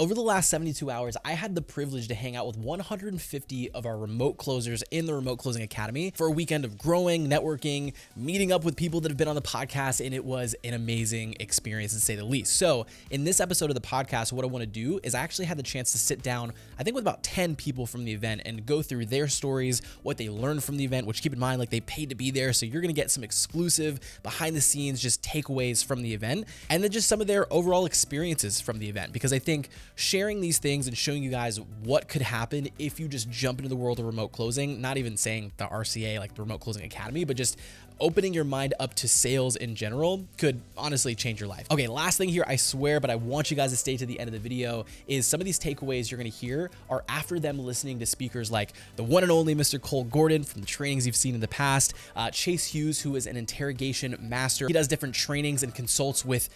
Over the last 72 hours, I had the privilege to hang out with 150 of our remote closers in the Remote Closing Academy for a weekend of growing, networking, meeting up with people that have been on the podcast, and it was an amazing experience to say the least. So in this episode of the podcast, what I want to do is I actually had the chance to sit down, I think with about 10 people from the event and go through their stories, what they learned from the event, which keep in mind, like they paid to be there. So you're going to get some exclusive behind the scenes, just takeaways from the event, and then just some of their overall experiences from the event. Because I think sharing these things and showing you guys what could happen if you just jump into the world of remote closing, not even saying the RCA, like the Remote Closing Academy, but just opening your mind up to sales in general could honestly change your life. Okay, last thing here, I swear, but I want you guys to stay to the end of the video, is some of these takeaways you're gonna hear are after them listening to speakers like the one and only Mr. Cole Gordon from the trainings you've seen in the past, Chase Hughes, who is an interrogation master. He does different trainings and consults with,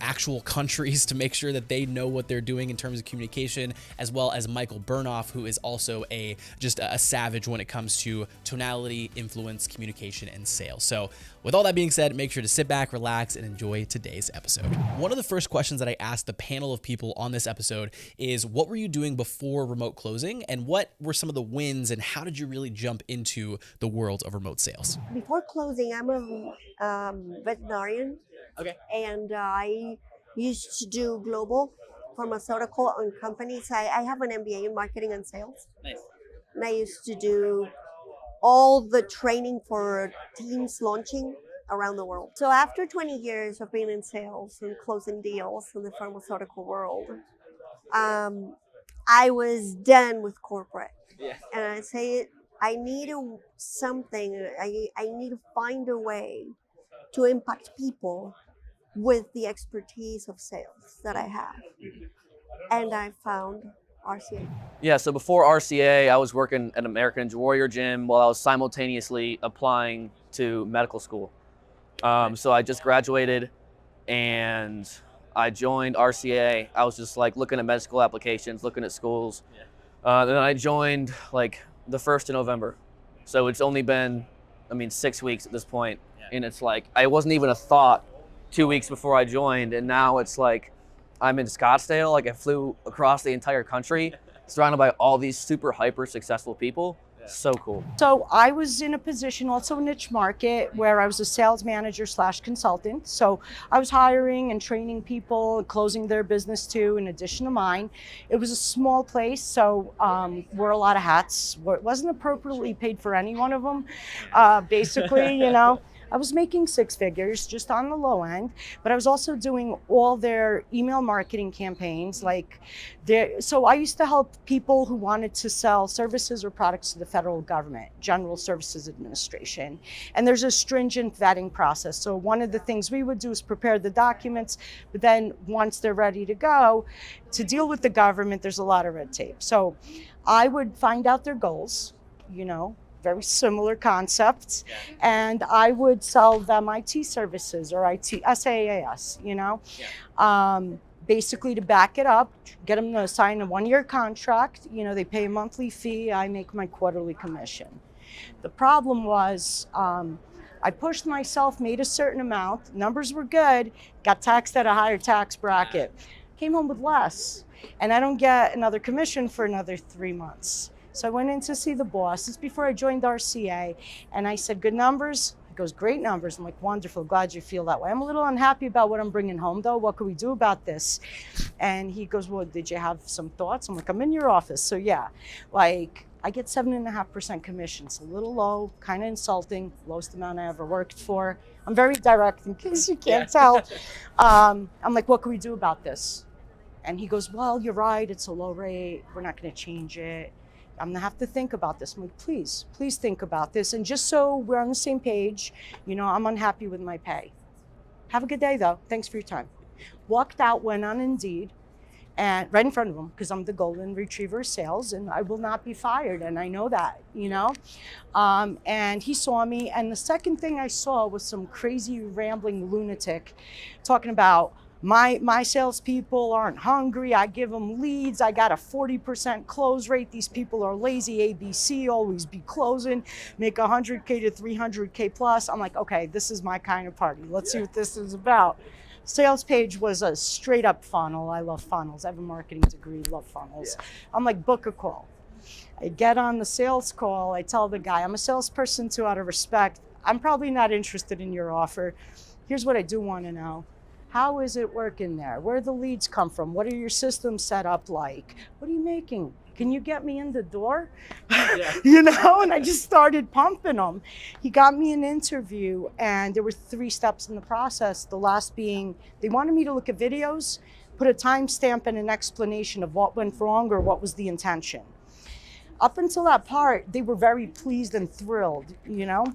actual countries to make sure that they know what they're doing in terms of communication, as well as Michael Burnoff, who is also just a savage when it comes to tonality, influence, communication, and sales. So with all that being said, make sure to sit back, relax, and enjoy today's episode. One of the first questions that I asked the panel of people on this episode is, what were you doing before remote closing, and what were some of the wins, and how did you really jump into the world of remote sales? Before closing, I'm a veterinarian. Okay. And I used to do global pharmaceutical and companies. I have an MBA in marketing and sales. Nice. And I used to do all the training for teams launching around the world. So after 20 years of being in sales and closing deals in the pharmaceutical world, I was done with corporate. Yeah. And I say, I need something, I need to find a way to impact people with the expertise of sales that I have. And I found RCA. Yeah, so before RCA, I was working at American Ninja Warrior Gym while I was simultaneously applying to medical school. So I just graduated and I joined RCA. I was just like looking at med school applications, looking at schools. Then I joined like the 1st of November. So it's only been, 6 weeks at this point. And it's like, I wasn't even a thought 2 weeks before I joined. And now it's like, I'm in Scottsdale. Like I flew across the entire country, surrounded by all these super hyper successful people. So cool. So I was in a position, also a niche market, where I was a sales manager / consultant. So I was hiring and training people and closing their business too, in addition to mine. It was a small place, so wore a lot of hats. It wasn't appropriately paid for any one of them. Basically, I was making 6 figures just on the low end, but I was also doing all their email marketing campaigns. So I used to help people who wanted to sell services or products to the federal government, General Services Administration. And there's a stringent vetting process. So one of the things we would do is prepare the documents, but then once they're ready to go, to deal with the government, there's a lot of red tape. So I would find out their goals, very similar concepts, and I would sell them IT services or SaaS, basically to back it up, get them to sign a 1-year contract. They pay a monthly fee, I make my quarterly commission. The problem was, I pushed myself, made a certain amount, numbers were good, got taxed at a higher tax bracket, came home with less, and I don't get another commission for another 3 months. So I went in to see the boss. This is before I joined RCA. And I said, good numbers? He goes, great numbers. I'm like, wonderful, glad you feel that way. I'm a little unhappy about what I'm bringing home though. What can we do about this? And he goes, well, did you have some thoughts? I'm like, I'm in your office. So yeah, I get 7.5% commission. It's a little low, kind of insulting, lowest amount I ever worked for. I'm very direct in case you can't tell. I'm like, what can we do about this? And he goes, well, you're right. It's a low rate. We're not going to change it. I'm gonna have to think about this. I'm like, please think about this. And just so we're on the same page, I'm unhappy with my pay. Have a good day though. Thanks for your time. Walked out, went on Indeed, and right in front of him, because I'm the golden retriever sales and I will not be fired. And I know that, and he saw me. And the second thing I saw was some crazy rambling lunatic talking about, My salespeople aren't hungry. I give them leads. I got a 40% close rate. These people are lazy. ABC, always be closing. Make 100K to 300K plus. I'm like, okay, this is my kind of party. Let's see what this is about. Sales page was a straight up funnel. I love funnels. I have a marketing degree, love funnels. Yeah. I'm like, book a call. I get on the sales call. I tell the guy, I'm a salesperson too, out of respect. I'm probably not interested in your offer. Here's what I do want to know. How is it working there? Where do the leads come from? What are your systems set up like? What are you making? Can you get me in the door? Yeah. You know, and I just started pumping him. He got me an interview, and there were 3 steps in the process. The last being, they wanted me to look at videos, put a timestamp and an explanation of what went wrong or what was the intention. Up until that part, they were very pleased and thrilled, you know?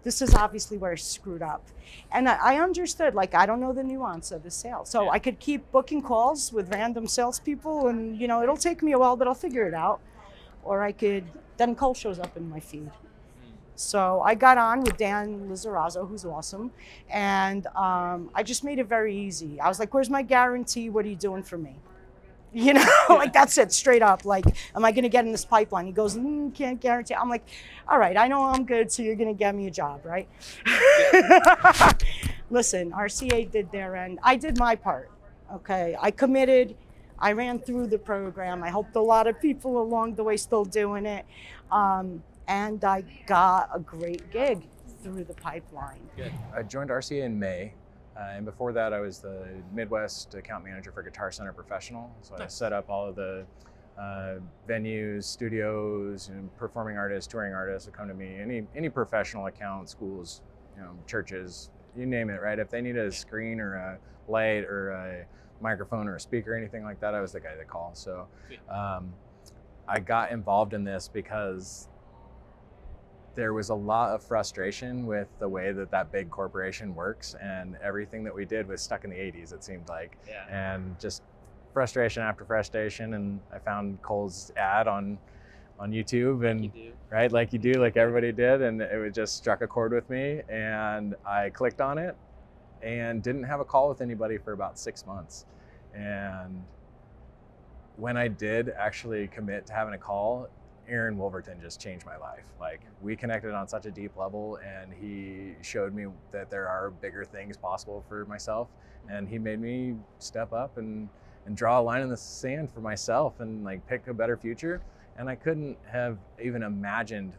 This is obviously where I screwed up. And I understood, like, I don't know the nuance of the sale. So I could keep booking calls with random salespeople and, you know, it'll take me a while, but I'll figure it out. Or I could, then Cole shows up in my feed. So I got on with Dan Lizarazo, who's awesome. And I just made it very easy. I was like, where's my guarantee? What are you doing for me? You know, like that's it, straight up. Like, am I going to get in this pipeline? He goes, can't guarantee. I'm like, all right, I know I'm good, so you're going to get me a job, right? Yeah. Listen, RCA did their end. I did my part, okay? I committed. I ran through the program. I helped a lot of people along the way still doing it. And I got a great gig through the pipeline. Good. I joined RCA in May. And before that, I was the Midwest account manager for Guitar Center Professional. So I set up all of the venues, studios, and performing artists, touring artists would come to me. Any professional account, schools, you know, churches, you name it, right? If they need a screen or a light or a microphone or a speaker or anything like that, I was the guy to call. So I got involved in this because there was a lot of frustration with the way that big corporation works, and everything that we did was stuck in the 80s, it seemed like. Yeah. And just frustration after frustration. And I found Cole's ad on YouTube, and right, like you do, like everybody did, and it just struck a chord with me, and I clicked on it and didn't have a call with anybody for about 6 months. And when I did actually commit to having a call, Aaron Wolverton just changed my life. Like, we connected on such a deep level, and he showed me that there are bigger things possible for myself, and he made me step up and draw a line in the sand for myself and like pick a better future. And I couldn't have even imagined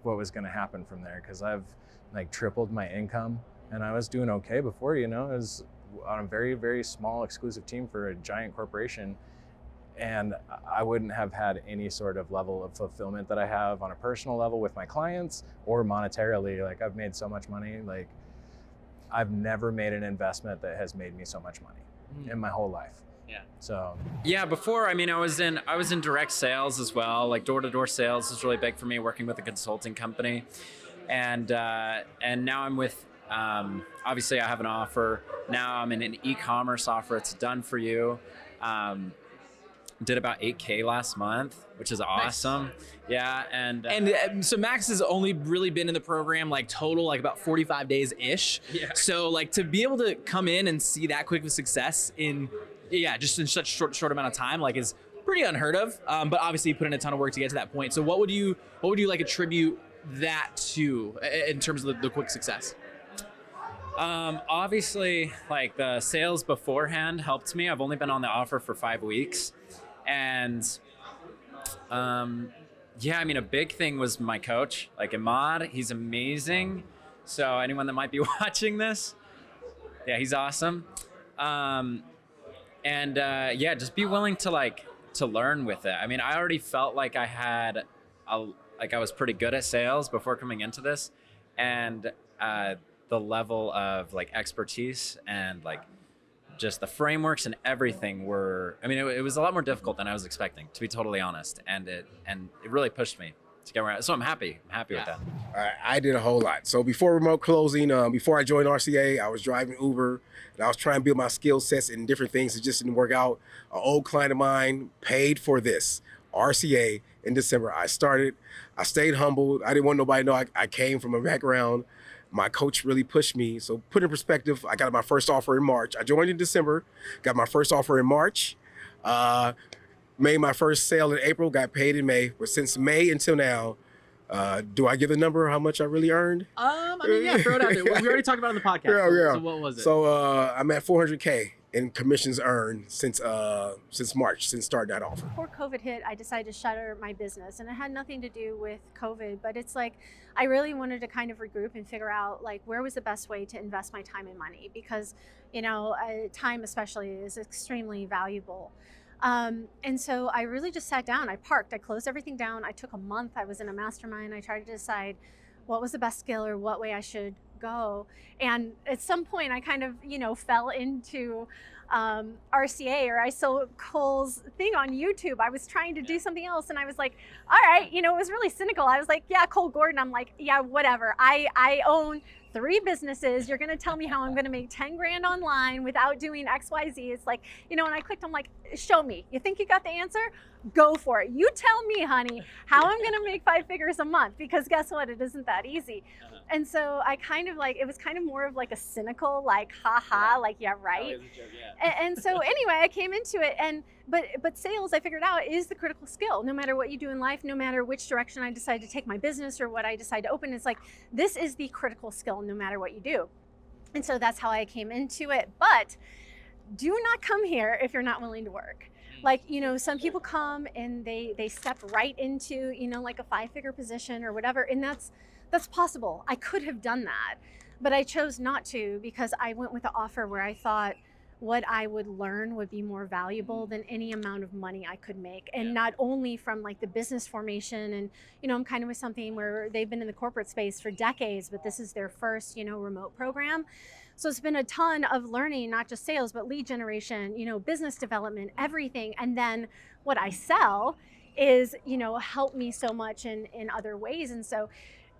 what was going to happen from there, because I've like tripled my income, and I was doing okay before, you know. I was on a very, very small exclusive team for a giant corporation, and I wouldn't have had any sort of level of fulfillment that I have on a personal level with my clients or monetarily. Like, I've made so much money. Like, I've never made an investment that has made me so much money in my whole life. Yeah. So yeah, before, I mean, I was in direct sales as well. Like, door-to-door sales is really big for me, working with a consulting company. And now I'm with, obviously I have an offer. Now I'm in an e-commerce offer. It's done for you. Did about 8K last month, which is awesome. Nice. Yeah, and so Max has only really been in the program like total like about 45 days ish. Yeah. So like to be able to come in and see that quick of a success in just in such short amount of time, like, is pretty unheard of. But obviously you put in a ton of work to get to that point. So what would you like attribute that to in terms of the quick success? Obviously, like, the sales beforehand helped me. I've only been on the offer for 5 weeks. And I mean, a big thing was my coach, like Ahmad. He's amazing. So anyone that might be watching this, yeah, he's awesome. Just be willing to learn with it. I mean, I already felt like I was pretty good at sales before coming into this, and the level of like expertise and like just the frameworks and everything it was a lot more difficult than I was expecting, to be totally honest. And it really pushed me to get where so I'm happy with that. I did a whole lot. So before remote closing, before I joined RCA, I was driving Uber, and I was trying to build my skill sets in different things. It just didn't work out. An old client of mine paid for this, RCA, in December. I stayed humbled. I didn't want nobody to know I came from a background. My coach really pushed me. So put in perspective, I got my first offer in March. I joined in December, got my first offer in March, made my first sale in April, got paid in May. But since May until now, Do I give the number how much I really earned? I mean, yeah, throw it out there. We already talked about it on the podcast. Yeah. So what was it? So I'm at 400K in commissions earned since March, since starting that off. Before COVID hit, I decided to shutter my business, and it had nothing to do with COVID, but it's like I really wanted to kind of regroup and figure out like where was the best way to invest my time and money, because time especially is extremely valuable. And so I really just sat down, I parked, I closed everything down. I took a month, I was in a mastermind. I tried to decide what was the best skill or what way I should go. And at some point I kind of, fell into RCA, or I saw Cole's thing on YouTube. I was trying to do something else and I was like, all right, it was really cynical. I was like, yeah, Cole Gordon. I'm like, yeah, whatever. I own 3 businesses. You're going to tell me how I'm going to make 10 grand online without doing XYZ. It's like, and I clicked, I'm like, show me. You think you got the answer? Go for it. You tell me, honey, how I'm going to make 5 figures a month, because guess what? It isn't that easy. And so I kind of it was kind of more of like a cynical, like, haha, like, yeah, right. And so anyway, I came into it, but sales, I figured out, is the critical skill. No matter what you do in life, no matter which direction I decide to take my business or what I decide to open, it's like, this is the critical skill no matter what you do. And so that's how I came into it. But do not come here if you're not willing to work. Like, some people come and they step right into, like a 5-figure position or whatever. And that's possible. I could have done that, but I chose not to, because I went with the offer where I thought what I would learn would be more valuable than any amount of money I could make. And not only from like the business formation, and I'm kind of with something where they've been in the corporate space for decades, but this is their first remote program. So it's been a ton of learning, not just sales, but lead generation, business development, everything. And then what I sell is helped me so much in other ways. And so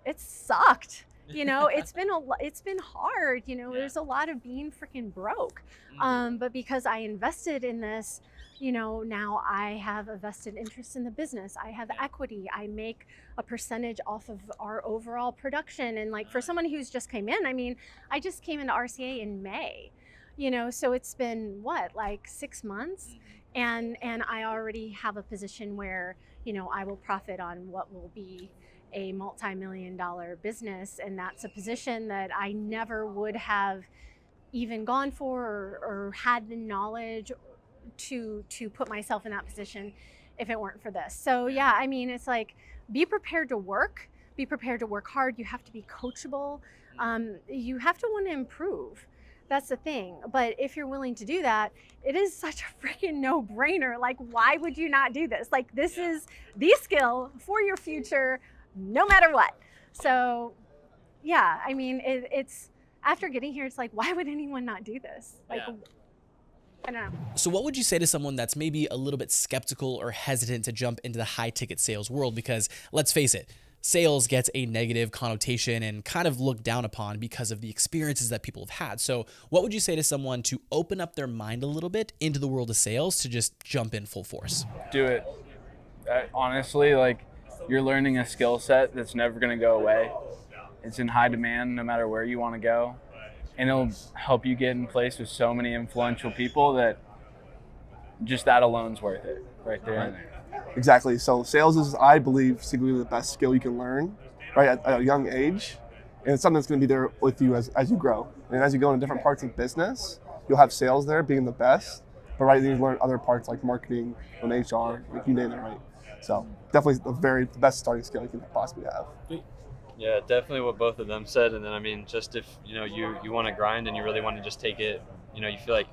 it sucked. It's been hard. There's a lot of being freaking broke. But because I invested in this, now I have a vested interest in the business. I have equity. I make a percentage off of our overall production. And like, for someone who's just came in, I mean, I just came into RCA in May, so it's been like 6 months. And I already have a position where, I will profit on what will be a multi-million-dollar business. And that's a position that I never would have even gone for or had the knowledge to put myself in that position if it weren't for this. So yeah, I mean, it's like, be prepared to work hard. You have to be coachable. You have to want to improve. That's the thing. But if you're willing to do that, it is such a freaking no-brainer. Like, why would you not do this? Like, this is the skill for your future, no matter what. So yeah, I mean, it's after getting here, it's like, why would anyone not do this? Like, I don't know. So what would you say to someone that's maybe a little bit skeptical or hesitant to jump into the high ticket sales world? Because let's face it, sales gets a negative connotation and kind of looked down upon because of the experiences that people have had. So what would you say to someone to open up their mind a little bit into the world of sales, to just jump in full force? Do it. Honestly, like, you're learning a skill set that's never going to go away. It's in high demand no matter where you want to go. And it'll help you get in place with so many influential people that just that alone's worth it right there and there. Exactly. So sales is, I believe, secretly the best skill you can learn, right, at a young age. And it's something that's going to be there with you as you grow. And as you go into different parts of business, you'll have sales there being the best. But right, you learn other parts like marketing and HR, like you name it, right? So definitely the best starting skill you can possibly have. Yeah, definitely what both of them said. And then, I mean, just if, you want to grind and you really want to just take it, you feel like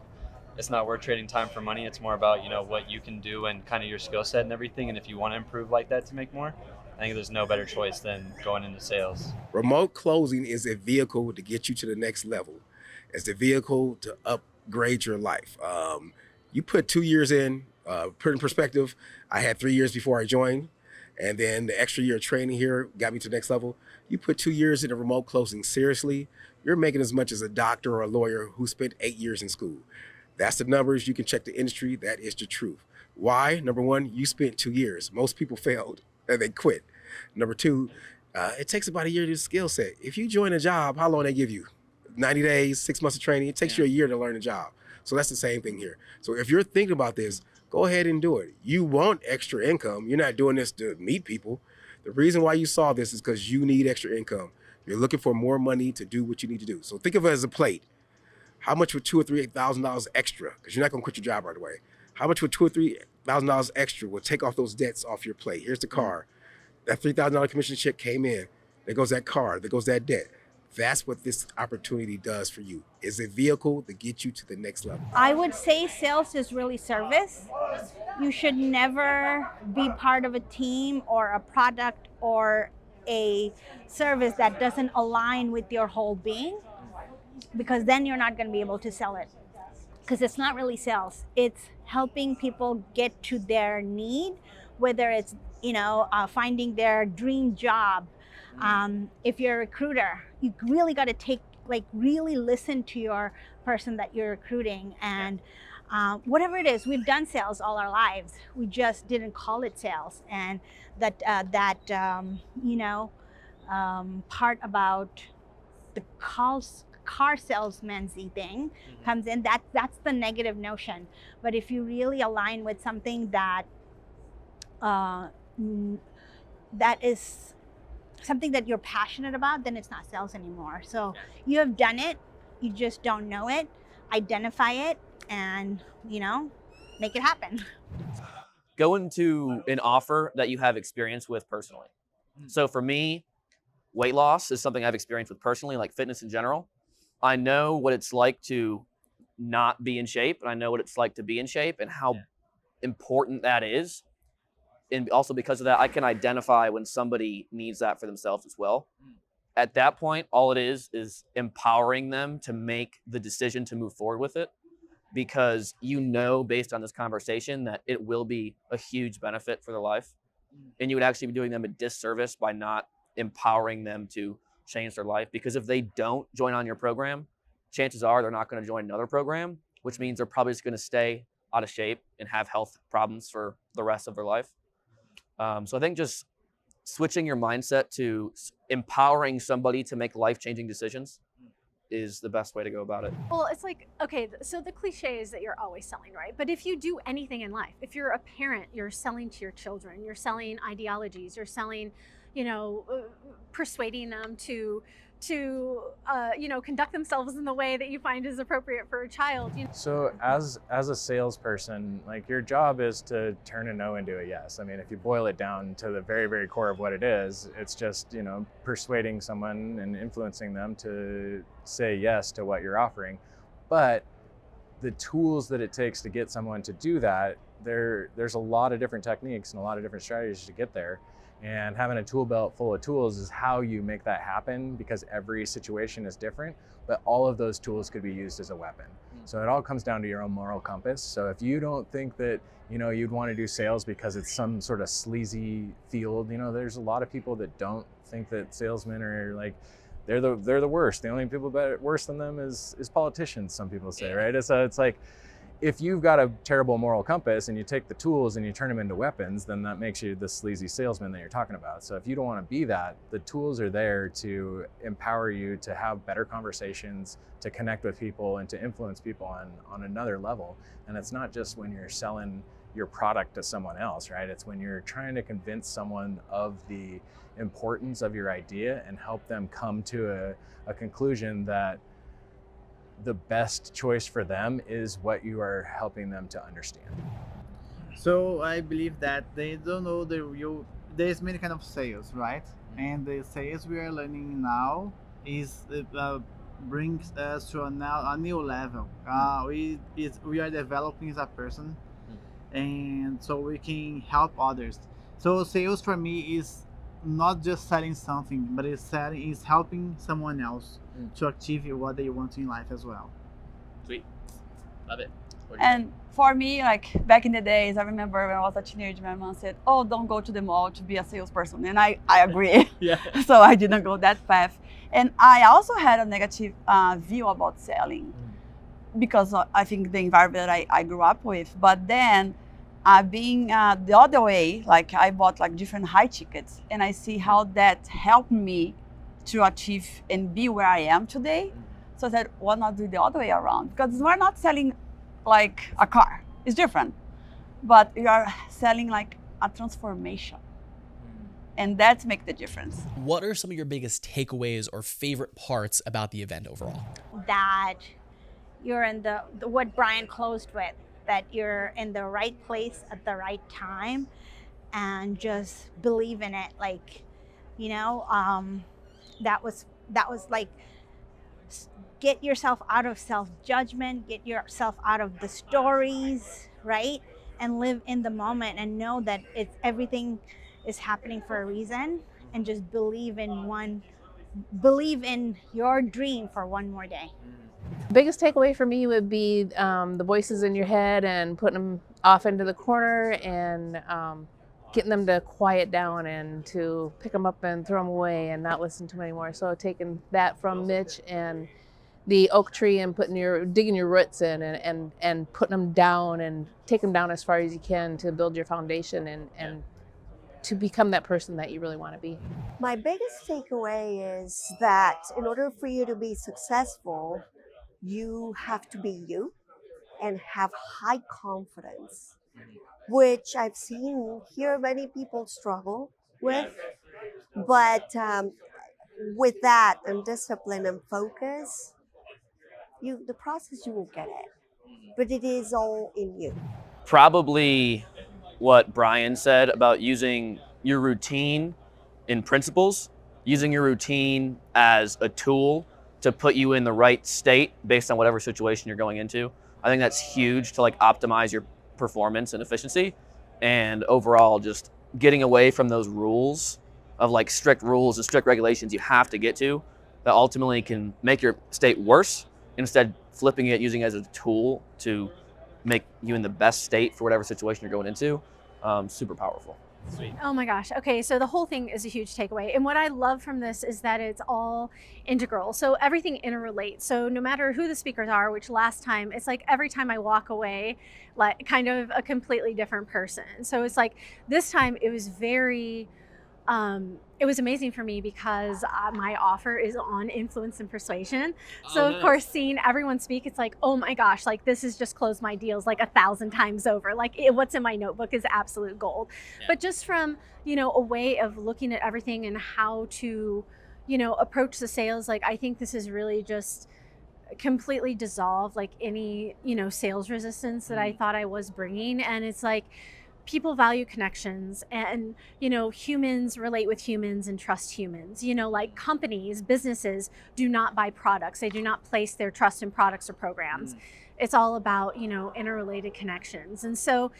it's not worth trading time for money. It's more about, what you can do and kind of your skill set and everything. And if you want to improve like that to make more, I think there's no better choice than going into sales. Remote closing is a vehicle to get you to the next level. It's the vehicle to upgrade your life. You put 2 years in, put in perspective, I had 3 years before I joined. And then the extra year of training here got me to the next level. You put 2 years into remote closing seriously, you're making as much as a doctor or a lawyer who spent 8 years in school. That's the numbers. You can check the industry. That is the truth. Why? Number one, you spent 2 years. Most people failed and they quit. Number two, it takes about a year to do the skill set. If you join a job, how long they give you? 90 days, 6 months of training. It takes you a year to learn a job. So that's the same thing here. So if you're thinking about this, go ahead and do it. You want extra income. You're not doing this to meet people. The reason why you saw this is because you need extra income. You're looking for more money to do what you need to do. So think of it as a plate. How much would $2,000 or $3,000 extra? Because you're not going to quit your job right away. How much would $2,000 or $3,000 extra will take off those debts off your plate? Here's the car. That $3,000 commission check came in. There goes that car. There goes that debt. That's what this opportunity does for you. It's a vehicle to get you to the next level. I would say sales is really service. You should never be part of a team or a product or a service that doesn't align with your whole being, because then you're not going to be able to sell it. Because it's not really sales. It's helping people get to their need, whether it's finding their dream job. If you're a recruiter, you really got to really listen to your person that you're recruiting, and whatever it is, we've done sales all our lives. We just didn't call it sales, and part about the car salesman-y thing comes in. That's the negative notion. But if you really align with something that is something that you're passionate about, then it's not sales anymore. So you have done it, you just don't know it. Identify it and make it happen. Go into an offer that you have experience with personally. So for me, weight loss is something I've experienced with personally, like fitness in general. I know what it's like to not be in shape, and I know what it's like to be in shape and how important that is. And also because of that, I can identify when somebody needs that for themselves as well. At that point, all it is empowering them to make the decision to move forward with it, because based on this conversation, that it will be a huge benefit for their life. And you would actually be doing them a disservice by not empowering them to change their life. Because if they don't join on your program, chances are they're not going to join another program, which means they're probably just going to stay out of shape and have health problems for the rest of their life. So I think just switching your mindset to empowering somebody to make life-changing decisions is the best way to go about it. Well, it's like, okay, so the cliche is that you're always selling, right? But if you do anything in life, if you're a parent, you're selling to your children, you're selling ideologies, you're selling, persuading them to conduct themselves in the way that you find is appropriate for a child. So as a salesperson, like, your job is to turn a no into a yes. I mean, if you boil it down to the very, very core of what it is, it's just, persuading someone and influencing them to say yes to what you're offering. But the tools that it takes to get someone to do that, there's a lot of different techniques and a lot of different strategies to get there. And having a tool belt full of tools is how you make that happen, because every situation is different, but all of those tools could be used as a weapon. So it all comes down to your own moral compass. So if you don't think that, you'd want to do sales because it's some sort of sleazy field, there's a lot of people that don't think that salesmen are like, they're the worst. The only people worse than them is politicians, some people say, right? So it's like, if you've got a terrible moral compass and you take the tools and you turn them into weapons, then that makes you the sleazy salesman that you're talking about. So if you don't want to be that, the tools are there to empower you to have better conversations, to connect with people, and to influence people on another level. And it's not just when you're selling your product to someone else, right? It's when you're trying to convince someone of the importance of your idea and help them come to a conclusion that the best choice for them is what you are helping them to understand. So I believe that they don't know there's many kind of sales, right? And the sales we are learning now brings us to a new level. We are developing as a person, and so we can help others. So sales for me is not just selling something, but it's helping someone else to achieve what they want in life as well. Sweet. Love it. And for me, like back in the days, I remember when I was a teenager, my mom said, "Oh, don't go to the mall to be a salesperson." And I agree. Yeah. So I didn't go that path. And I also had a negative view about selling because I think the environment that I grew up with. But then being the other way, like I bought like different high tickets, and I see how that helped me to achieve and be where I am today. So I said, why not do the other way around? Because we're not selling like a car, it's different, but you are selling like a transformation. And that makes the difference. What are some of your biggest takeaways or favorite parts about the event overall? That you're in the what Brian closed with, that you're in the right place at the right time, and just believe in it. Like, you know, that was like, get yourself out of self-judgment, get yourself out of the stories, right? And live in the moment and know that everything is happening for a reason, and just believe in your dream for one more day. Biggest takeaway for me would be the voices in your head and putting them off into the corner and getting them to quiet down and to pick them up and throw them away and not listen to them anymore. So taking that from Mitch and the oak tree and digging your roots in and putting them down and take them down as far as you can to build your foundation and to become that person that you really want to be. My biggest takeaway is that in order for you to be successful, you have to be you and have high confidence, which I've seen here many people struggle with. But with that and discipline and focus, the process, you will get it. But it is all in you. Probably what Brian said about using your routine in principles, using your routine as a tool to put you in the right state based on whatever situation you're going into. I think that's huge to like optimize your performance and efficiency, and overall just getting away from those rules of like strict rules and strict regulations you have to get to that ultimately can make your state worse, instead flipping it, using it as a tool to make you in the best state for whatever situation you're going into. Super powerful. Sweet. Oh my gosh. Okay, so the whole thing is a huge takeaway. And what I love from this is that it's all integral. So everything interrelates. So no matter who the speakers are, which last time, it's like every time I walk away, like kind of a completely different person. So it's like this time it was very, it was amazing for me because my offer is on influence and persuasion. So of course, seeing everyone speak, it's like, oh my gosh, like this has just closed my deals like 1,000 times over. Like what's in my notebook is absolute gold. Yeah. But just from, a way of looking at everything and how to, approach the sales, like I think this is really just completely dissolved like any, sales resistance that I thought I was bringing. And it's like, people value connections, and humans relate with humans and trust humans. Like companies, businesses do not buy products. They do not place their trust in products or programs. It's all about interrelated connections. And so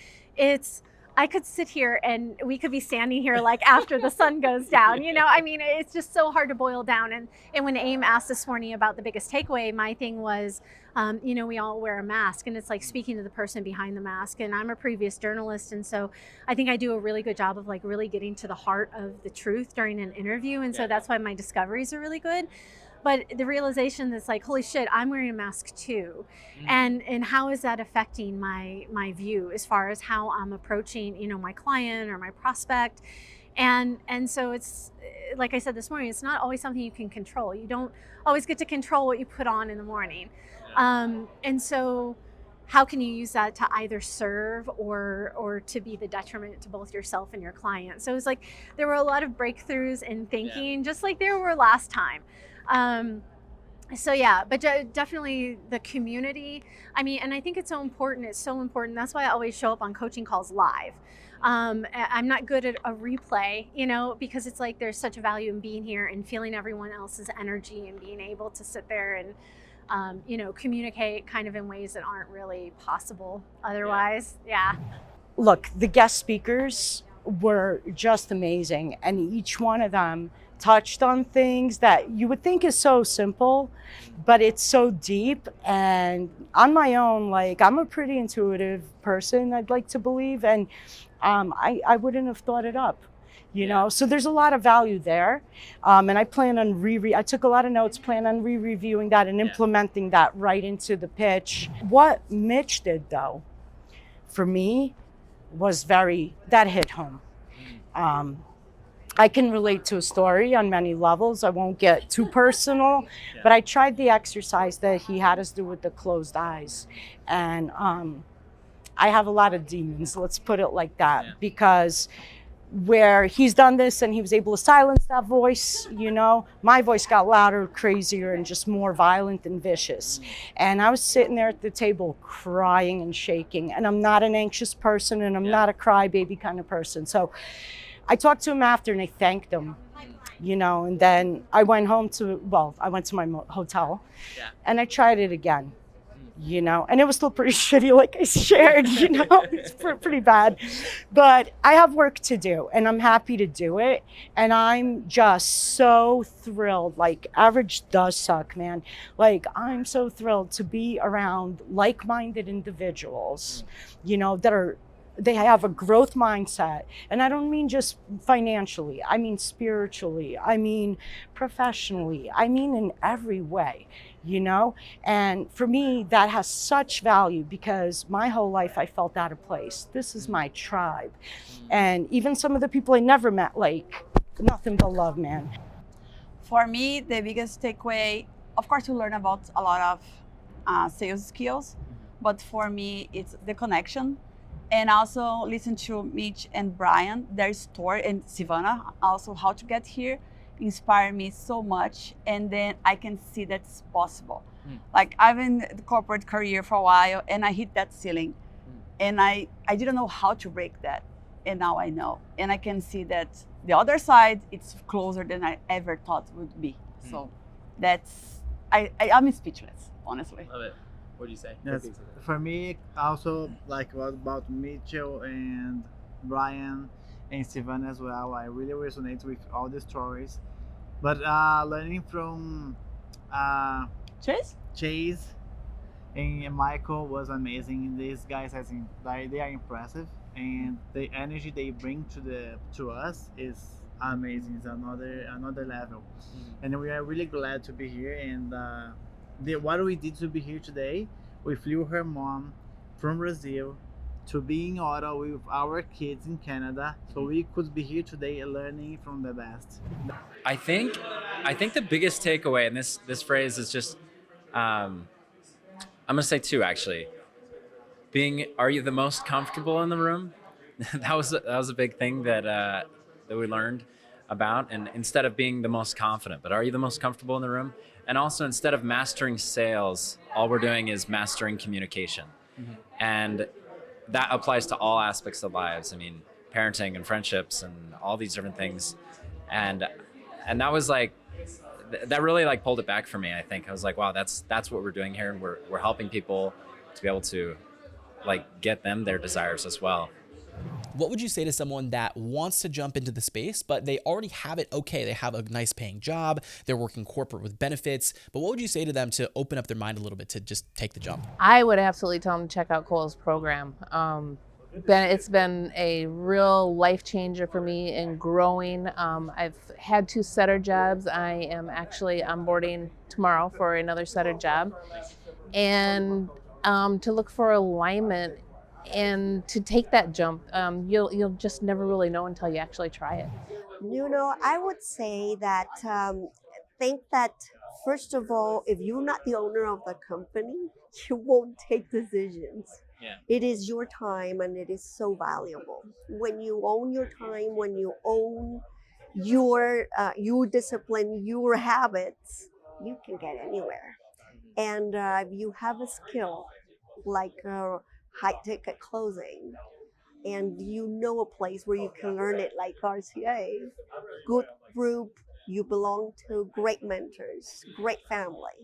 I could sit here and we could be standing here like after the sun goes down, it's just so hard to boil down. And when AIM asked this morning about the biggest takeaway, my thing was, we all wear a mask, and it's like speaking to the person behind the mask. And I'm a previous journalist, and so I think I do a really good job of like really getting to the heart of the truth during an interview. And so that's why my discoveries are really good. But the realization that's like, holy shit, I'm wearing a mask too. And how is that affecting my view as far as how I'm approaching, my client or my prospect? And so it's, like I said this morning, it's not always something you can control. You don't always get to control what you put on in the morning. And so how can you use that to either serve or to be the detriment to both yourself and your client? So it's like, there were a lot of breakthroughs in thinking, just like there were last time. So yeah, but definitely the community. And I think it's so important. It's so important. That's why I always show up on coaching calls live. I'm not good at a replay, because it's like there's such a value in being here and feeling everyone else's energy and being able to sit there and, communicate kind of in ways that aren't really possible otherwise. Yeah. Look, the guest speakers were just amazing, and each one of them touched on things that you would think is so simple, but it's so deep. And on my own, like I'm a pretty intuitive person, I'd like to believe, and I wouldn't have thought it up, so there's a lot of value there. And I plan on I took a lot of notes, plan on re-reviewing that and implementing that right into the pitch. What Mitch did though, for me, was that hit home. I can relate to a story on many levels. I won't get too personal, but I tried the exercise that he had us do with the closed eyes. And I have a lot of demons, let's put it like that, because where he's done this and he was able to silence that voice, you know. My voice got louder, crazier, and just more violent and vicious. And I was sitting there at the table crying and shaking. And I'm not an anxious person, and I'm not a crybaby kind of person. So I talked to him after and I thanked him, you know, and then I went home I went to my hotel and I tried it again. You know, and it was still pretty shitty, like I shared, you know, it's pretty bad. But I have work to do and I'm happy to do it. And I'm just so thrilled. Like, average does suck, man. Like, I'm so thrilled to be around like-minded individuals, you know, they have a growth mindset. And I don't mean just financially, I mean spiritually, I mean professionally, I mean in every way, you know? And for me, that has such value because my whole life I felt out of place. This is my tribe. And even some of the people I never met, like, nothing but love, man. For me, the biggest takeaway, of course, you learn about a lot of sales skills, but for me, it's the connection. And also listen to Mitch and Brian, their story, and Sivana, also how to get here, inspire me so much. And then I can see that's possible. Like, I've been in the corporate career for a while and I hit that ceiling. And I didn't know how to break that. And now I know. And I can see that the other side, it's closer than I ever thought would be. So that's, I'm speechless, honestly. Love it. What do you say? Yes. For me, also, like, what about Mitchell and Brian and Steven as well, I really resonate with all the stories. But learning from Chase and Michael was amazing. These guys, I think, they are impressive, and the energy they bring to us is amazing. It's another level, and we are really glad to be here. And what we did to be here today, we flew her mom from Brazil to be in Ottawa with our kids in Canada, so we could be here today learning from the best. I think the biggest takeaway, and this phrase is just, I'm gonna say two actually. Are you the most comfortable in the room? that was a big thing that we learned about. And instead of being the most confident, but are you the most comfortable in the room? And also, instead of mastering sales, all we're doing is mastering communication. And that applies to all aspects of lives. I mean, parenting and friendships and all these different things. And that was like, that really like pulled it back for me. I think I was like, wow, that's what we're doing here. And we're helping people to be able to like get them their desires as well. What would you say to someone that wants to jump into the space, but they already have it okay? They have a nice paying job, they're working corporate with benefits, but what would you say to them to open up their mind a little bit to just take the jump? I would absolutely tell them to check out Cole's program. It's been a real life changer for me in growing. I've had 2 setter jobs. I am actually onboarding tomorrow for another setter job. And to look for alignment and to take that jump, you'll just never really know until you actually try it. You know, I would say that think that first of all, if you're not the owner of the company, you won't take decisions. Yeah. It is your time and it is so valuable. When you own your time, when you own your discipline, your habits, you can get anywhere. And if you have a skill like high ticket closing, and you know a place where you can learn it like RCA, good group, you belong to great mentors, great family,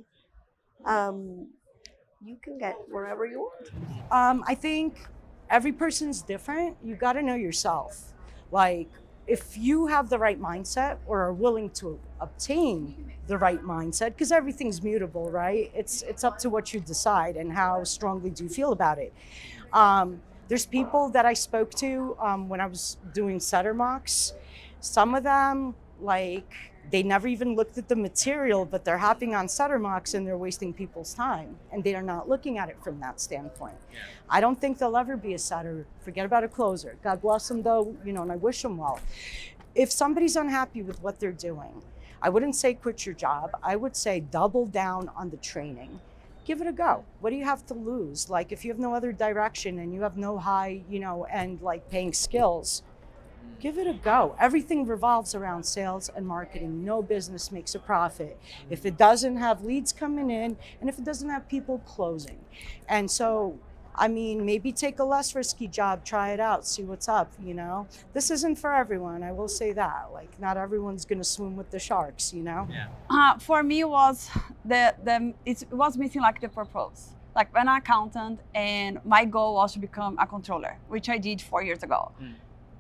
you can get wherever you want. I think every person's different. You got to know yourself. Like, if you have the right mindset or are willing to obtain the right mindset, because everything's mutable, right? It's up to what you decide and how strongly do you feel about it. There's people that I spoke to when I was doing setter mocks. Some of them, like, they never even looked at the material, but they're hopping on setter mocks and they're wasting people's time. And they are not looking at it from that standpoint. Yeah. I don't think they'll ever be a setter. Forget about a closer. God bless them though, you know, and I wish them well. If somebody's unhappy with what they're doing, I wouldn't say quit your job. I would say double down on the training. Give it a go. What do you have to lose? Like, if you have no other direction and you have no high, you know, and like paying skills, give it a go. Everything revolves around sales and marketing. No business makes a profit if it doesn't have leads coming in and if it doesn't have people closing. And so, I mean, maybe take a less risky job, try it out, see what's up, you know? This isn't for everyone, I will say that. Like, not everyone's gonna swim with the sharks, you know? Yeah. For me, it was it was missing like the purpose. Like when I'm an accountant, and my goal was to become a controller, which I did 4 years ago.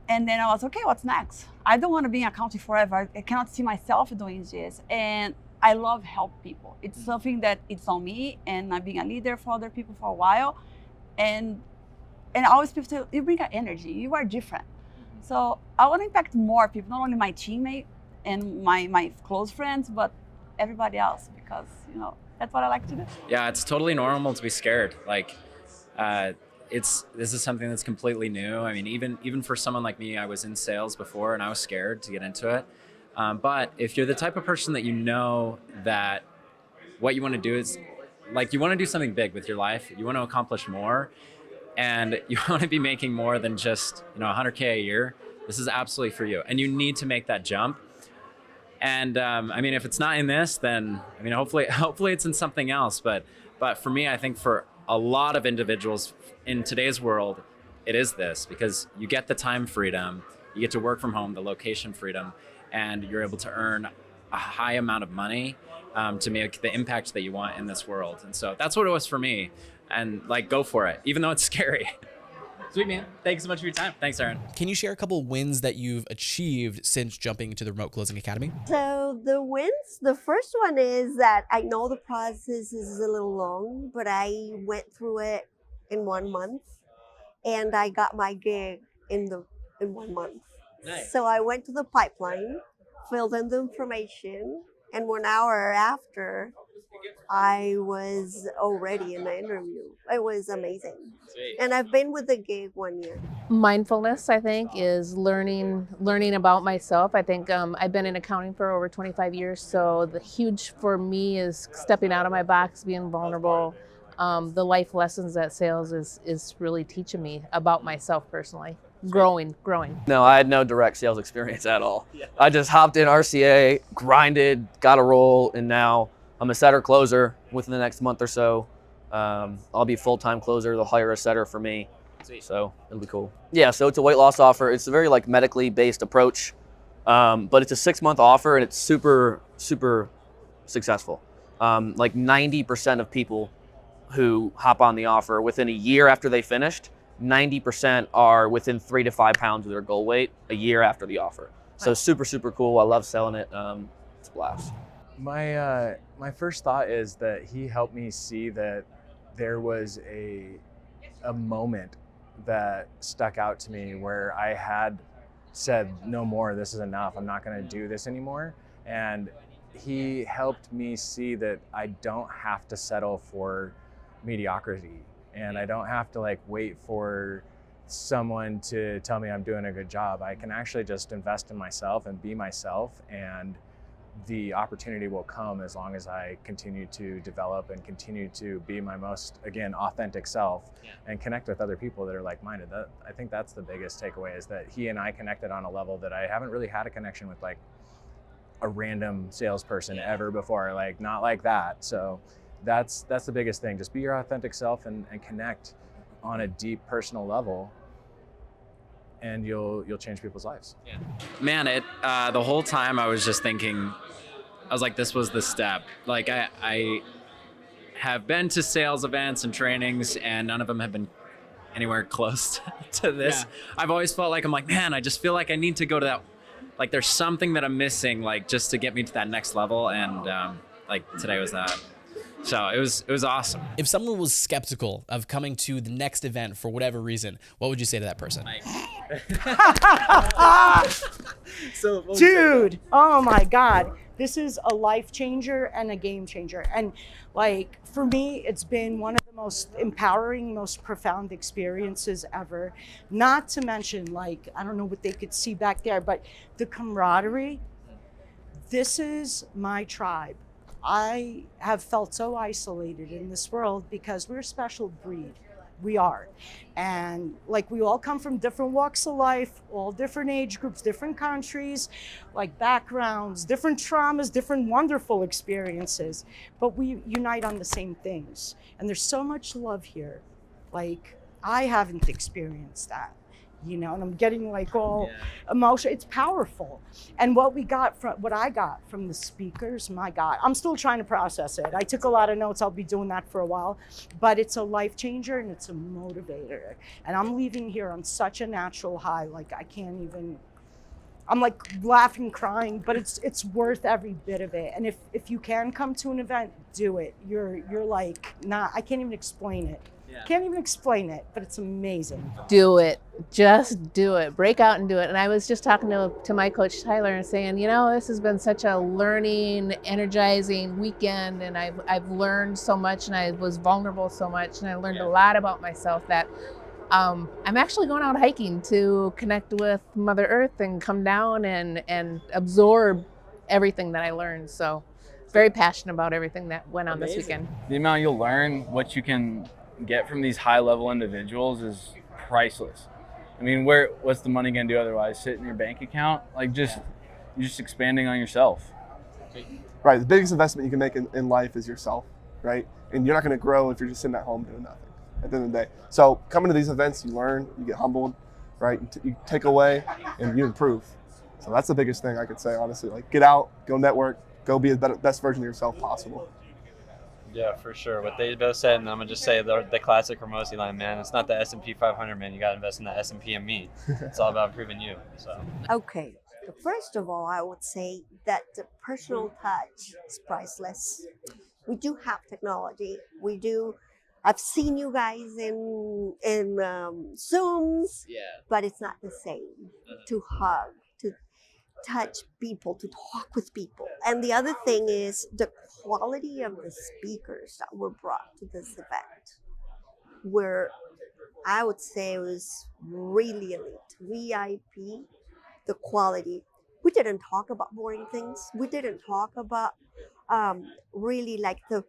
And then I was, okay, what's next? I don't want to be in accounting forever. I cannot see myself doing this. And I love help people. It's something that it's on me, and I've been a leader for other people for a while. And always people say, you bring an energy, you are different. So I want to impact more people, not only my teammate and my close friends, but everybody else, because, you know, that's what I like to do. Yeah, it's totally normal to be scared. Like, this is something that's completely new. I mean, even for someone like me, I was in sales before and I was scared to get into it. But if you're the type of person that you know that what you want to do is, like, you want to do something big with your life, you want to accomplish more, and you want to be making more than just, you know, 100K a year, this is absolutely for you. And you need to make that jump. And I mean, if it's not in this, then, I mean, hopefully it's in something else. But for me, I think for a lot of individuals in today's world, it is this, because you get the time freedom, you get to work from home, the location freedom, and you're able to earn a high amount of money to make the impact that you want in this world. And so that's what it was for me. And like, go for it, even though it's scary. Sweet, man. Thanks so much for your time. Thanks, Aaron. Can you share a couple wins that you've achieved since jumping into the Remote Closing Academy? So the wins, the first one is that I know the process is a little long, but I went through it in 1 month, and I got my gig in 1 month. Nice. So I went to the pipeline, filled in the information, and 1 hour after, I was already in the interview. It was amazing. Sweet. And I've been with the gig 1 year. Mindfulness, I think, is learning about myself. I think I've been in accounting for over 25 years, so the huge for me is stepping out of my box, being vulnerable. The life lessons that sales is really teaching me about myself personally. Growing. No, I had no direct sales experience at all. I just hopped in RCA, grinded, got a role, and now I'm a setter closer within the next month or so. I'll be a full-time closer. They'll hire a setter for me. Sweet. So it'll be cool. Yeah, so it's a weight loss offer. It's a very like medically based approach, but it's a 6-month offer, and it's super, super successful. Like 90% of people who hop on the offer within a year after they finished, 90% are within 3 to 5 pounds of their goal weight a year after the offer. So super, super cool. I love selling it. It's a blast. My first thought is that he helped me see that there was a moment that stuck out to me where I had said, no more, this is enough. I'm not going to do this anymore. And he helped me see that I don't have to settle for mediocrity, and I don't have to like wait for someone to tell me I'm doing a good job. I can actually just invest in myself and be myself, and the opportunity will come as long as I continue to develop and continue to be my most, again, authentic self and connect with other people that are like-minded. I think that's the biggest takeaway, is that he and I connected on a level that I haven't really had a connection with like a random salesperson ever before, like not like that. So that's the biggest thing. Just be your authentic self and connect on a deep personal level, and you'll change people's lives. Yeah. Man, the whole time I was just thinking, I was like, this was the step. Like I have been to sales events and trainings, and none of them have been anywhere close to this. Yeah. I've always felt like, I'm like, man, I just feel like I need to go to that. Like there's something that I'm missing, like just to get me to that next level. And like today was that. So it was awesome. If someone was skeptical of coming to the next event for whatever reason, what would you say to that person? Dude, oh my God. This is a life changer and a game changer. And like, for me, it's been one of the most empowering, most profound experiences ever. Not to mention, like, I don't know what they could see back there, but the camaraderie. This is my tribe. I have felt so isolated in this world because we're a special breed. We are. And like we all come from different walks of life, all different age groups, different countries, like backgrounds, different traumas, different wonderful experiences, but we unite on the same things. And there's so much love here. Like I haven't experienced that, you know, and I'm getting like all emotional. It's powerful. And what I got from the speakers, my God, I'm still trying to process it. I took a lot of notes. I'll be doing that for a while, but it's a life changer and it's a motivator. And I'm leaving here on such a natural high. Like I can't even, I'm like laughing, crying, but it's worth every bit of it. And if you can come to an event, do it. You're like, I can't even explain it. Can't even explain it, but it's amazing. Do it. Just do it. Break out and do it. And I was just talking to my coach Tyler and saying, you know, this has been such a learning, energizing weekend, and I've learned so much, and I was vulnerable so much, and I learned a lot about myself that I'm actually going out hiking to connect with Mother Earth and come down and absorb everything that I learned. So very passionate about everything that went on this weekend. The amount you'll learn, what you can get from these high-level individuals is priceless. I mean, what's the money gonna do otherwise? Sit in your bank account? Like you're just expanding on yourself. Right, the biggest investment you can make in life is yourself, right? And you're not gonna grow if you're just sitting at home doing nothing at the end of the day. So coming to these events, you learn, you get humbled, right? You take away and you improve. So that's the biggest thing I could say, honestly. Like get out, go network, go be the best version of yourself possible. Yeah, for sure. What they both said, and I'm gonna just say the classic Ramosi line, man. It's not the S&P 500, man. You gotta invest in the S&P and me. It's all about improving you. So. Okay. First of all, I would say that the personal touch is priceless. We do have technology. We do. I've seen you guys in Zooms, but it's not the same to hug, to touch people, to talk with people. And the other thing is the quality of the speakers that were brought to this event, where I would say it was really elite, VIP, the quality. We didn't talk about boring things. We didn't talk about really like the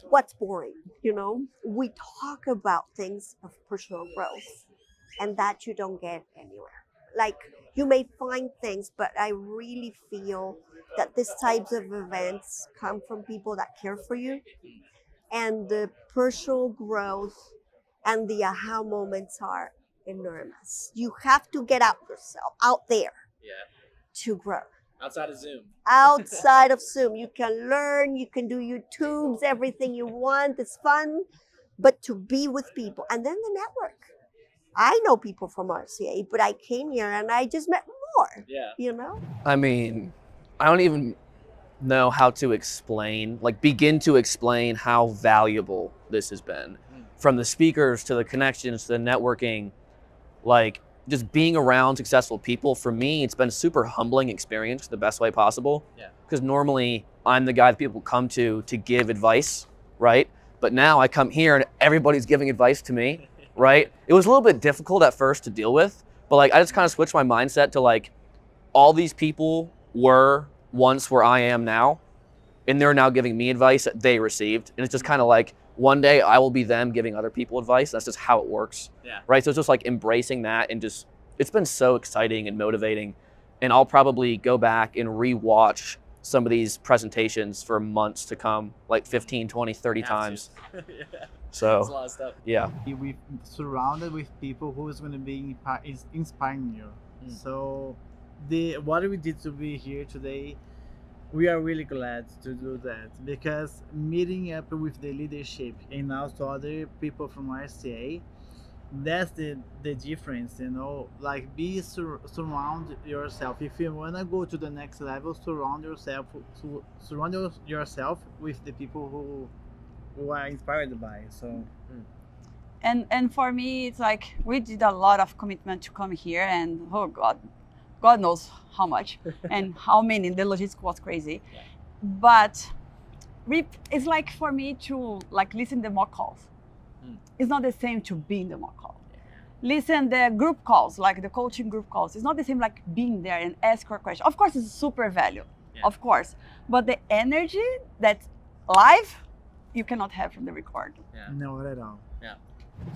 what's boring, you know. We talk about things of personal growth, and that you don't get anywhere. Like you may find things, but I really feel that these types of events come from people that care for you, and the personal growth and the aha moments are enormous. You have to get out there to grow. Outside of Zoom. Outside of Zoom, you can learn, you can do YouTubes, everything you want. It's fun, but to be with people and then the network. I know people from RCA, but I came here and I just met more. You know. I mean, I don't even know how to begin to explain how valuable this has been. From the speakers to the connections to the networking, like just being around successful people. For me, it's been a super humbling experience the best way possible. Because normally I'm the guy that people come to give advice, right? But now I come here and everybody's giving advice to me, right? It was a little bit difficult at first to deal with, but like I just kind of switched my mindset to like all these people were once where I am now, and they're now giving me advice that they received. And it's just kind of like, one day I will be them giving other people advice. That's just how it works, right? So it's just like embracing that, and just, it's been so exciting and motivating. And I'll probably go back and re-watch some of these presentations for months to come, like 15, 20, 30 times. So, that's a lot of stuff. We're surrounded with people who is going to be inspiring you. So what we did to be here today, we are really glad to do that, because meeting up with the leadership and also other people from RCA, that's the difference, you know. Like surround yourself. If you want to go to the next level, surround yourself with the people who are inspired by. So and for me, it's like we did a lot of commitment to come here, and oh God knows how much and how many. The logistics was crazy, but it's like for me to like listen to mock calls. It's not the same to be in the mock call. Listen the group calls, like the coaching group calls. It's not the same like being there and ask your question. Of course, it's super value, of course, but the energy that's live, you cannot have from the record. no, not at all.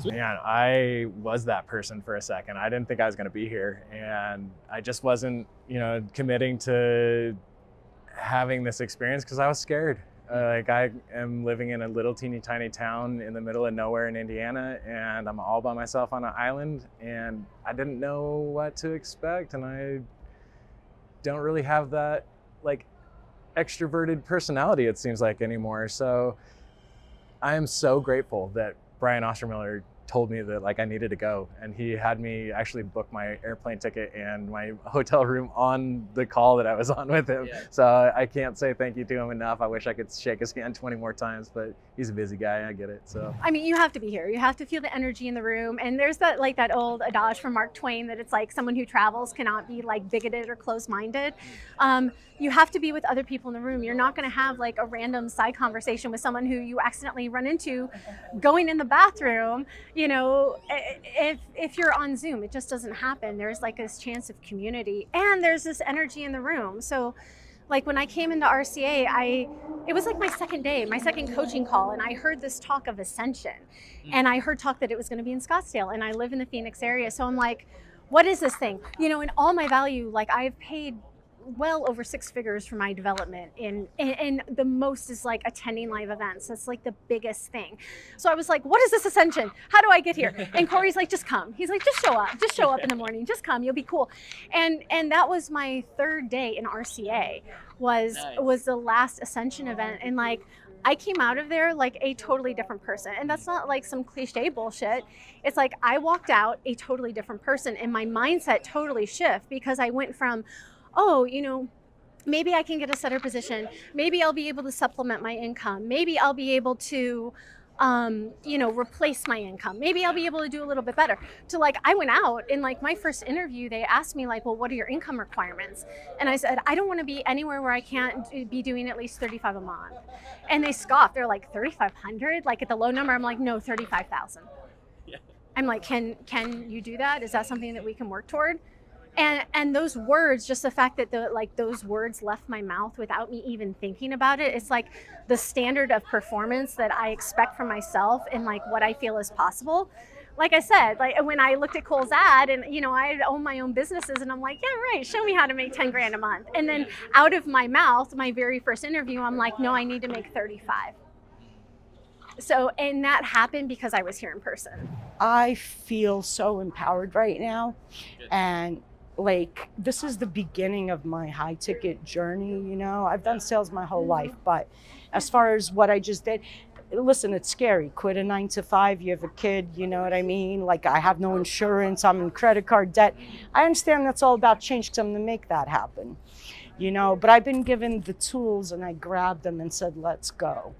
Man, I was that person for a second. I didn't think I was going to be here, and I just wasn't, committing to having this experience because I was scared. Like, I am living in a little teeny tiny town in the middle of nowhere in Indiana, and I'm all by myself on an island, and I didn't know what to expect, and I don't really have that like extroverted personality, it seems like, anymore. So I am so grateful that Brian Ostermiller told me that like I needed to go, and he had me actually book my airplane ticket and my hotel room on the call that I was on with him. Yeah. So I can't say thank you to him enough. I wish I could shake his hand 20 more times, but he's a busy guy. I get it. So I mean, you have to be here. You have to feel the energy in the room. And there's that like that old adage from Mark Twain that it's like someone who travels cannot be like bigoted or closed-minded. You have to be with other people in the room. You're not going to have like a random side conversation with someone who you accidentally run into going in the bathroom. If you're on Zoom, it just doesn't happen. There's like this chance of community, and there's this energy in the room. So like when I came into RCA, it was like my second day, my second coaching call, and I heard this talk of ascension. And I heard talk that it was going to be in Scottsdale, and I live in the Phoenix area. So I'm like, what is this thing? In all my value, like I've paid well over 6 figures for my development and the most is like attending live events. That's like the biggest thing. So I was like, what is this ascension? How do I get here? And Corey's like, just come. He's like, just show up in the morning, just come, you'll be cool. And that was my 3rd day in RCA was the last ascension event. And like, I came out of there like a totally different person. And that's not like some cliche bullshit. It's like I walked out a totally different person, and my mindset totally shift because I went from, maybe I can get a setter position. Maybe I'll be able to supplement my income. Maybe I'll be able to, replace my income. Maybe I'll be able to do a little bit better. To like, I went out and like my first interview, they asked me like, well, what are your income requirements? And I said, I don't want to be anywhere where I can't be doing at least 35 a month. And they scoffed. They're like, 3,500? Like at the low number, I'm like, no, 35,000. Yeah. I'm like, can you do that? Is that something that we can work toward? And those words, just the fact that those words left my mouth without me even thinking about it, it's like the standard of performance that I expect from myself and like what I feel is possible. Like I said, like when I looked at Cole's ad and I own my own businesses and I'm like, yeah, right, show me how to make 10 grand a month. And then out of my mouth, my very first interview, I'm like, no, I need to make 35. So, and that happened because I was here in person. I feel so empowered right now. And like, this is the beginning of my high ticket journey. I've done sales my whole life, but as far as what I just did, listen, it's scary. Quit a 9 to 5, you have a kid, you know what I mean? Like, I have no insurance, I'm in credit card debt. I understand that's all about change because I'm going to make that happen. But I've been given the tools and I grabbed them and said, let's go.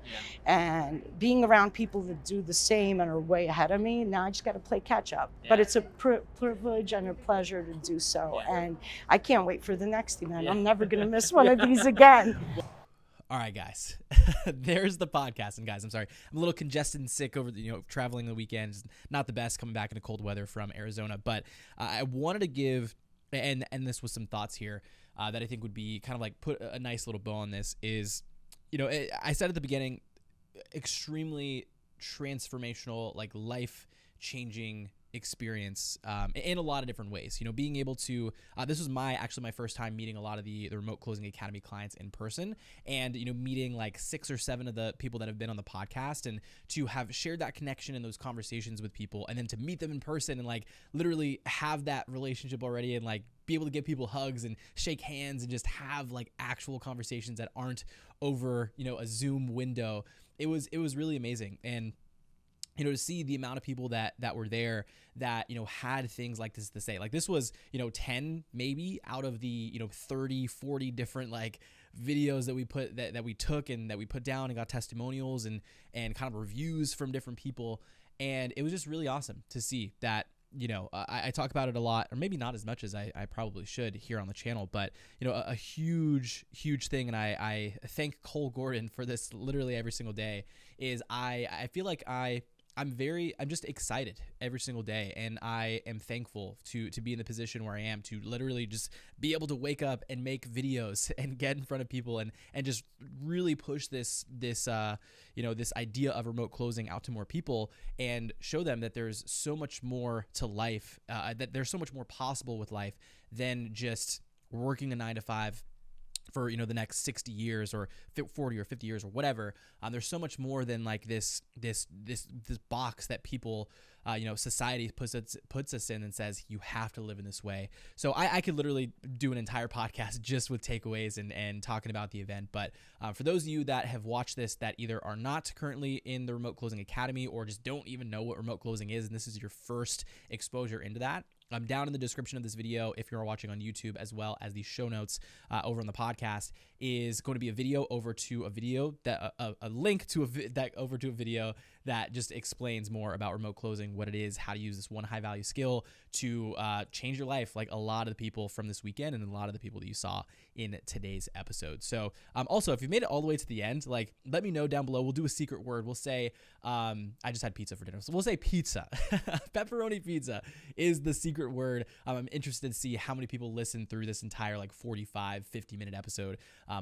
And being around people that do the same and are way ahead of me, now I just got to play catch up. Yeah. But it's a privilege and a pleasure to do so. Yeah. And I can't wait for the next event. Yeah. I'm never going to miss one of these again. All right, guys, there's the podcast. And guys, I'm sorry, I'm a little congested and sick over traveling the weekends. Not the best coming back into cold weather from Arizona, but I wanted to give, and this was some thoughts here, that I think would be kind of like put a nice little bow on this is, I said at the beginning, extremely transformational, like life-changing experience in a lot of different ways. Being able to, this was my first time meeting a lot of the Remote Closing Academy clients in person, and meeting like 6 or 7 of the people that have been on the podcast, and to have shared that connection in those conversations with people, and then to meet them in person and like literally have that relationship already, and like be able to give people hugs and shake hands and just have like actual conversations that aren't over a Zoom window. It was really amazing. And to see the amount of people that were there that, had things like this to say. Like, this was, 10 maybe out of the, 30, 40 different like videos that we put, that we took and that we put down and got testimonials and kind of reviews from different people. And it was just really awesome to see that, I talk about it a lot, or maybe not as much as I probably should here on the channel, but, a huge, huge thing. And I thank Cole Gordon for this literally every single day is I feel like I I'm just excited every single day. And I am thankful to be in the position where I am, to literally just be able to wake up and make videos and get in front of people and just really push this idea of remote closing out to more people and show them that there's so much more to life, that there's so much more possible with life than just working a 9 to 5 for the next 60 years or 40 or 50 years or whatever. There's so much more than like this box that people society puts us in and says you have to live in this way. So I could literally do an entire podcast just with takeaways and talking about the event. But for those of you that have watched this that either are not currently in the Remote Closing Academy or just don't even know what remote closing is, and this is your first exposure into that, down in the description of this video, if you're watching on YouTube, as well as the show notes over on the podcast, is going to be a video over to a video that a link to over to a video that just explains more about remote closing, what it is, how to use this one high value skill to change your life, like a lot of the people from this weekend and a lot of the people that you saw in today's episode. So also, if you've made it all the way to the end, like let me know down below. We'll do a secret word. We'll say I just had pizza for dinner, so we'll say pizza. Pepperoni pizza is the secret word. I'm interested to see how many people listen through this entire like 45-50 minute episode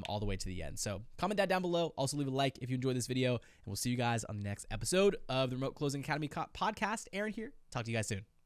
all the way to the end. So comment that down below. Also leave a like if you enjoyed this video, and we'll see you guys on the next episode of the Remote Closing Academy podcast. Aaron here. Talk to you guys soon.